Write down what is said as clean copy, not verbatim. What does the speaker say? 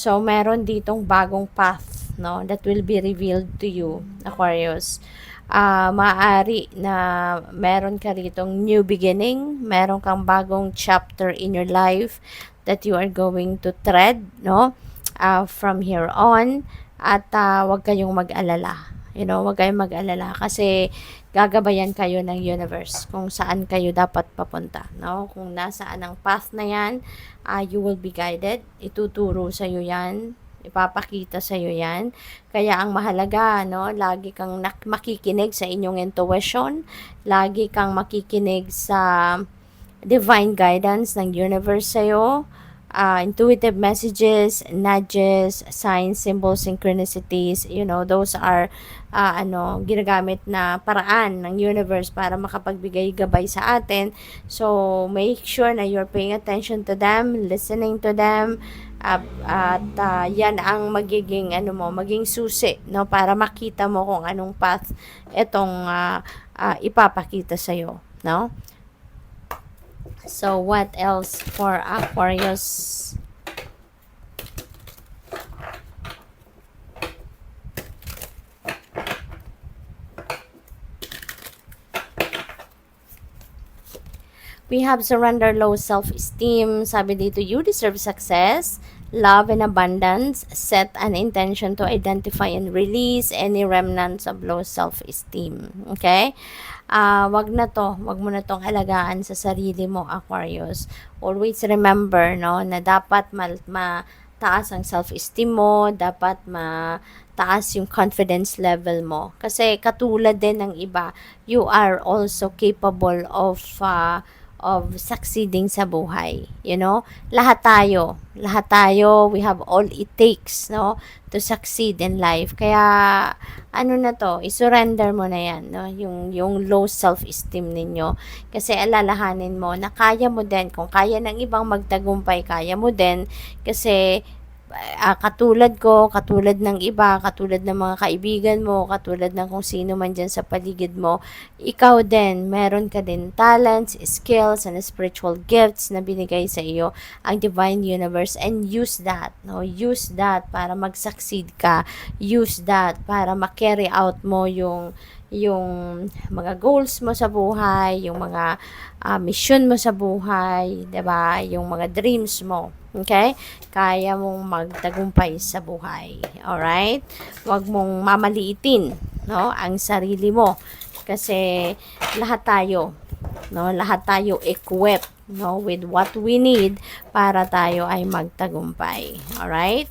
So, meron ditong bagong path, no, that will be revealed to you, Aquarius. Maaari na meron ka ritong new beginning, meron kang bagong chapter in your life that you are going to tread, no, from here on. At wag kayong mag-alala. Wag kayong mag-alala kasi gagabayan kayo ng universe kung saan kayo dapat papunta, no? Kung nasaan ang path na 'yan, you will be guided. Ituturo sa iyo 'yan, ipapakita sa iyo 'yan. Kaya ang mahalaga, no, lagi kang makikinig sa inyong intuition, lagi kang makikinig sa divine guidance ng universe sa iyo. Intuitive messages, nudges, signs, symbols, synchronicities, those are ginagamit na paraan ng universe para makapagbigay gabay sa atin. So, make sure na you're paying attention to them, listening to them, at yan ang magiging maging susi, no, para makita mo kung anong path itong ipapakita sa iyo, no? So, what else for Aquarius? We have surrender low self-esteem. Sabi dito, you deserve success, love, and abundance. Set an intention to identify and release any remnants of low self-esteem. Okay? Wag mo na tong alagaan sa sarili mo, Aquarius. Always remember, no, na dapat mataas ang self-esteem mo, dapat taas yung confidence level mo. Kasi katulad din ng iba, you are also capable of succeeding sa buhay. Lahat tayo, we have all it takes, no, to succeed in life. Kaya, isurrender mo na yan, no, yung low self-esteem ninyo. Kasi alalahanin mo na kaya mo din, kung kaya ng ibang magtagumpay, kaya mo din, kasi katulad ko, katulad ng iba, katulad ng mga kaibigan mo, katulad ng kung sino man dyan sa paligid mo, ikaw din, meron ka din talents, skills, and spiritual gifts na binigay sa iyo ang Divine Universe, and use that, no? Use that para mag-succeed ka. Use that para ma-carry out mo yung mga goals mo sa buhay, yung mga mission mo sa buhay, 'di ba? Yung mga dreams mo. Okay? Kaya mong magtagumpay sa buhay. Alright? Huwag mong mamaliitin, no, ang sarili mo. Kasi lahat tayo, no, lahat tayo equipped, no, with what we need para tayo ay magtagumpay. Alright?